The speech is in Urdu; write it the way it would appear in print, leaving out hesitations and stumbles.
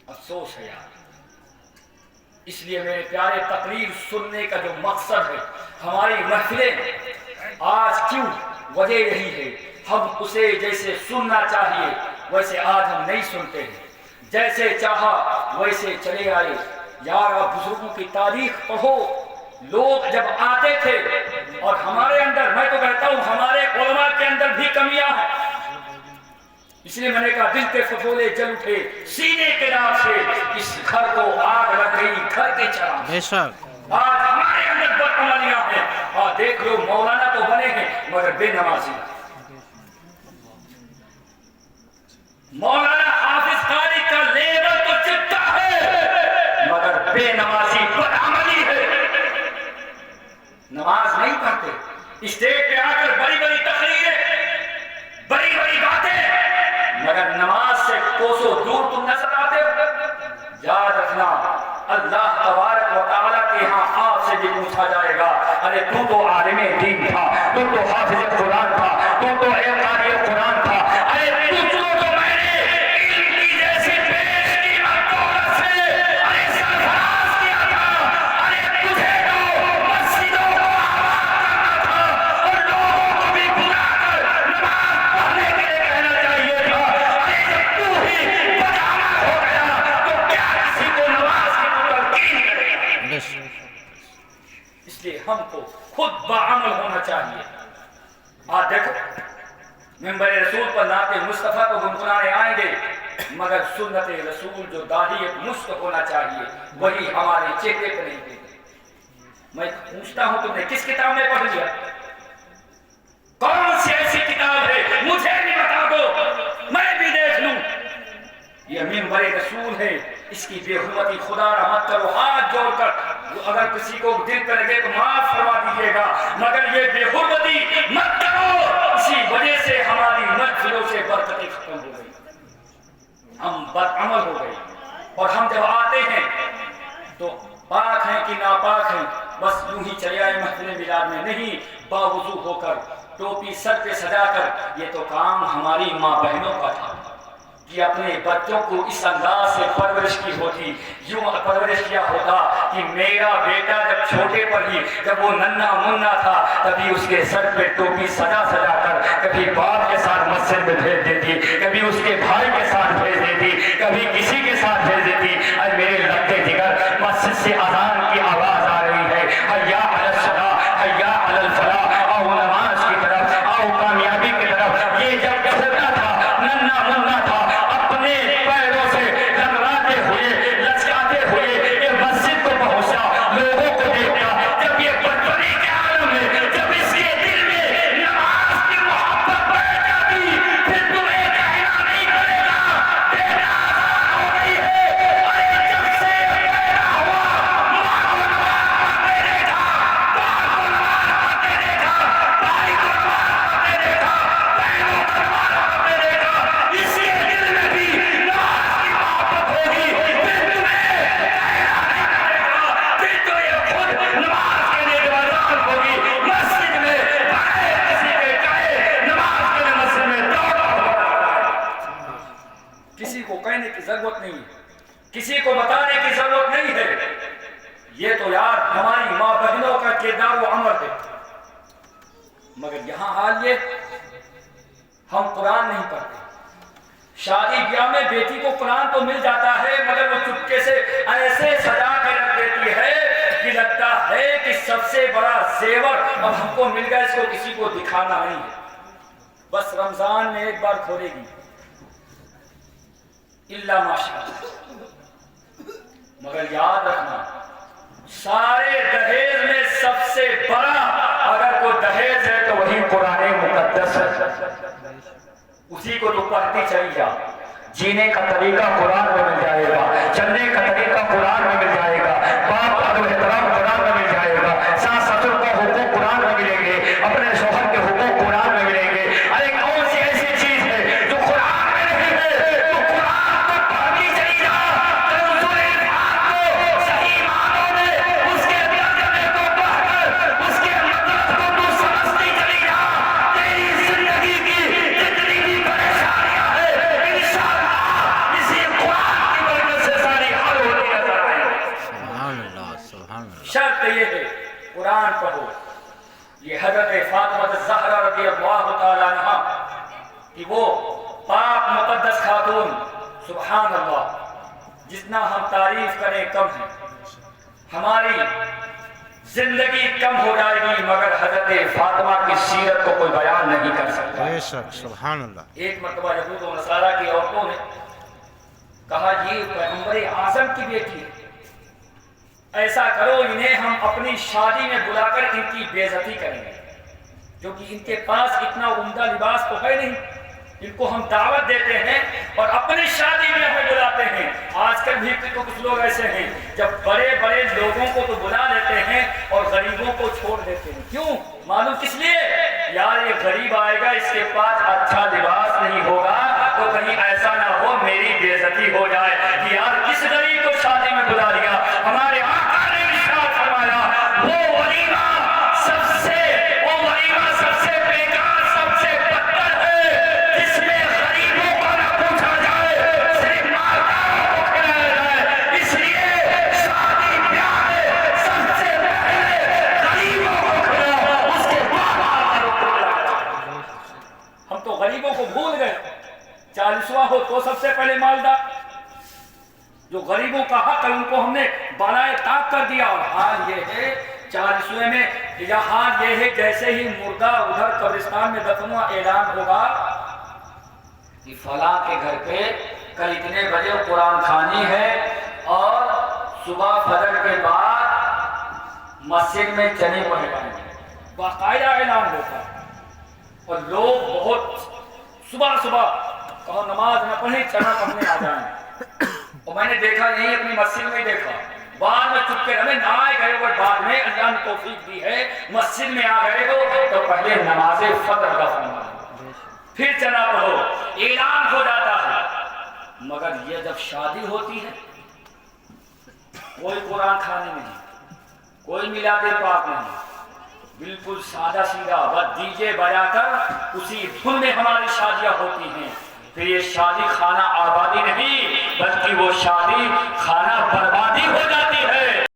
افسوس ہے یار. اس لیے میرے پیارے تقریر سننے کا جو مقصد ہے ہماری محفلیں آج کیوں وجہ یہی ہے ہم اسے جیسے سننا چاہیے ویسے آج ہم نہیں سنتے ہیں. جیسے چاہا ویسے چلے آئے. یار آپ بزرگوں کی تاریخ پڑھو. لوگ جب آتے تھے اور ہمارے اندر میں تو کہتا ہوں ہمارے علماء کے اندر بھی کمیاں ہیں. اس لیے میں نے کہا دل کے ففولے جل اٹھے سینے کے راہ سے اس گھر کو آگ لگ گئی گھر کے چراغ. بے شک آج ہمارے اندر بدعملیاں ہیں. اور دیکھ لو مولانا تو بنے ہیں مگر بے نمازی. مولانا حافظ قاری کا لیبل تو چپتا ہے مگر بے نمازی بدعملی ہے. نماز نہیں پڑھتے. اسٹیج پہ آ کر بڑی بڑی تقریریں بڑی بڑی باتیں مگر نماز سے کوسوں دور تم نظر آتے ہو. یاد رکھنا اللہ تبارک و تعالیٰ کے ہاں آپ سے بھی پوچھا جائے گا ارے تو تو عالم دین تھا, تو تو حافظ قرآن تھا, تو تو قاری قرآن تھا, ارے تو میں نے علم کی جیسی پیش قیمت دولت سے ارے سرفراز کیا تھا. ارے تجھے تو مسجدوں کو آباد کرنا تھا اور لوگوں کو بھی بلا کر نماز پڑھنے کے لیے کہنا چاہیے تھا. ارے جب تو ہی بدعمل ہو گیا تو کیا کسی کو نماز کی تلقین کرے گا. بے شک اس لیے ہم کو خود باعمل ہونا چاہیے. آج دیکھو منبر رسول پر نعت مصطفیٰ کو گنگنانے آئیں گے مگر سنت رسول جو داڑھی ایک مشت ہونا چاہیے وہی ہمارے چہرے پر نہیں دے. میں پوچھتا ہوں تم نے کس کتاب میں پڑھ لیا؟ کون سی ایسی کتاب ہے مجھے بھی بتا دو میں بھی دیکھ لوں. یہ منبر رسول ہے. اس کی بے حرمتی خدا رحمت کرو ہاتھ جوڑ کر. اگر کسی کو دل پہ لگے تو معاف فرما دیجیے گا مگر یہ بے حرمتی مت کرو. اسی وجہ سے ہماری محفلوں سے برکتیں ختم ہو گئی. ہم بدعمل ہو گئے اور ہم جب آتے ہیں تو پاک ہیں کہ ناپاک ہیں بس یوں ہی چلے آئے محفل میلاد میں. نہیں, باوضو ہو کر ٹوپی سر پہ سجا کر. یہ تو کام ہماری ماں بہنوں کا تھا کہ اپنے بچوں کو اس انداز سے پرورش کی ہوتی, یوں پرورش کیا ہوتا کہ میرا بیٹا جب چھوٹے پر ہی جب وہ ننھا منا تھا تبھی اس کے سر پہ ٹوپی سجا سجا کر کبھی باپ کے ساتھ مسجد میں بھیج دیتی, کبھی اس کے بھائی کے ساتھ بھیج دیتی, کبھی کسی کے ساتھ بھیج دیتی. اور میرے لگتے جگر مسجد سے اذان کی آواز آ رہی ہے حیا علی الصلاۃ حیا علی الفلاح, آؤ نماز کی طرف, آؤ کامیابی کی طرف. یہ جب گزرتا تھا ننھا منا تھا اپنے پیروں سے لگاتے ہوئے لچکاتے ہوئے یہ مسجد کو پہنچا, لوگوں کو دیکھا. جب یہ بچپنے کے عالم میں جب اس کے دل میں نماز کی محبت بیٹھ جاتی پھر تمہیں کہنا نہیں پڑے گا بیٹا آزاد ہو گئی ہے. ارے جب سے پیدا ہوا ماں کو نماز پڑھتے دیکھا, باپ کو نماز پڑھتے دیکھا, بھائی کو نماز پڑھتے دیکھا, بہنوں کو نماز پڑھتے دیکھا. اس کے دل میں بھی نماز کی محبت ہوگی پھر تمہیں کہنا نہیں پڑے گا. پھر تو یہ خود نماز کے لیے آزاد ہوگی. مسجد میں بغیر کسی کے کہے نماز کے لیے مسجد میں دوڑا ہوگا. کسی کو کہنے کی ضرورت نہیں, کسی کو بتانے کی ضرورت نہیں ہے. یہ تو یار ہماری ماں بہنوں کا کردار و عمل ہے. مگر یہاں حال یہ ہم قرآن نہیں پڑھتے. شادی بیاہ میں بیٹی کو قرآن تو مل جاتا ہے مگر وہ چپکے سے ایسے سجا کے رکھ دیتی ہے کہ لگتا ہے کہ سب سے بڑا زیور اب ہم کو مل گیا, اس کو کسی کو دکھانا نہیں ہے. بس رمضان میں ایک بار کھولے گی اللہ ماشاء اللہ. مگر یاد رکھنا سارے دہیج میں سب سے بڑا اگر کوئی دہیج ہے تو وہی قرآن مقدس ہے. اسی کو تو پڑھتی چلی جا. جینے کا طریقہ قرآن میں مل جائے گا, چلنے کا طریقہ قرآن میں مل جائے گا, باپ کا احترام قرآن میں مل جائے گا, ساس سسر کا حقوق قرآن میں ملیں گے, اپنے شوہر کے حقوق قرآن میں ملیں گے. ارے کون سی ایسی چیز ہے جو قرآن میں نہیں ہے؟ تو قرآن کو پڑھتی چلی جا. تنزل الفاظ کو صحیح معنوں میں اس کے ترجمے کو پڑھ کر اس کے مطلب کو تو سمجھتی چلی جا. تیری زندگی کی جتنی بھی پریشانیاں ہیں شان پڑھو. یہ حضرت فاطمہ الزہرا رضی اللہ تعالی عنہا کہ وہ پاک مقدس خاتون، سبحان اللہ، جتنا ہم تعریف کریں کم ہے. ہماری زندگی کم ہو جائے گی مگر حضرت فاطمہ کی سیرت کو کوئی بیان نہیں کر سکتا. بے شک، سبحان اللہ. ایک مرتبہ یہود و نصارہ کی عورتوں نے کہا یہ پیغمبر اعظم کی بیٹی ہے، ایسا کرو انہیں ہم اپنی شادی میں بلا کر ان کی بے عزتی کریں گے، کیونکہ ان کے پاس اتنا عمدہ لباس تو ہے نہیں. ان کو ہم دعوت دیتے ہیں اور اپنی شادی میں ہمیں بلاتے ہیں. آج کل بھی تو کچھ لوگ ایسے ہیں جب بڑے بڑے لوگوں کو تو بلا لیتے ہیں اور غریبوں کو چھوڑ دیتے ہیں. کیوں؟ معلوم کس لیے؟ یار یہ غریب آئے گا، اس کے پاس اچھا لباس نہیں ہوگا تو کہیں ایسا نہ ہو میری بے عزتی ہو جائے کہ یار کس غریب کو شادی میں بلا لیا. ہمارے آقا نے ارشاد فرمایا وہ ولیمہ سب سے بیکار، سب سے بدتر ہے جس میں غریبوں کا نہ پوچھا جائے، صرف مالداروں کو کھلایا جائے. اس لیے شادی بیاہ میں سب سے پہلے غریبوں کو کھلاؤ، اس کے بعد مالداروں کو کھلایا. ہم تو غریبوں کو بھول گئے. 40واں ہو تو سب سے پہلے مالدار. جو غریبوں کا حق ہے ان کو ہم نے بالائے طاق کر دیا. اور حال یہ ہے 40ویں میں حال یہ ہے جیسے ہی مردہ ادھر قبرستان میں دفن ہوا اعلان ہوگا کہ فلاں کے گھر پہ کل اتنے بجے قرآن خوانی ہے اور صبح فجر کے بعد مسجد میں چنے پڑھے جائیں گے. باقاعدہ اعلان ہوتا اور لوگ بہت صبح کہو نماز نہ پڑھیں چنا پڑھنے آ جائیں. اور میں نے دیکھا نہیں اپنی مسجد میں دیکھا، بعد میں چپ کے ہمیں نہ آئے گئے اور بعد میں اللہ نے توفیق دی ہے مسجد میں آ گئے ہو تو پہلے نماز فجر کا فرمایا پھر چنا پڑھو، اعلان ہو جاتا ہے. مگر یہ جب شادی ہوتی ہے کوئی قرآن کھانے نہیں، کوئی میلاد پاک نہیں، بالکل سادہ سیدھا بس ڈی جے بجا کر اسی دھن میں ہماری شادیاں ہوتی ہیں. پھر یہ شادی خانہ آبادی نہیں بلکہ وہ شادی خانہ بربادی ہو جاتی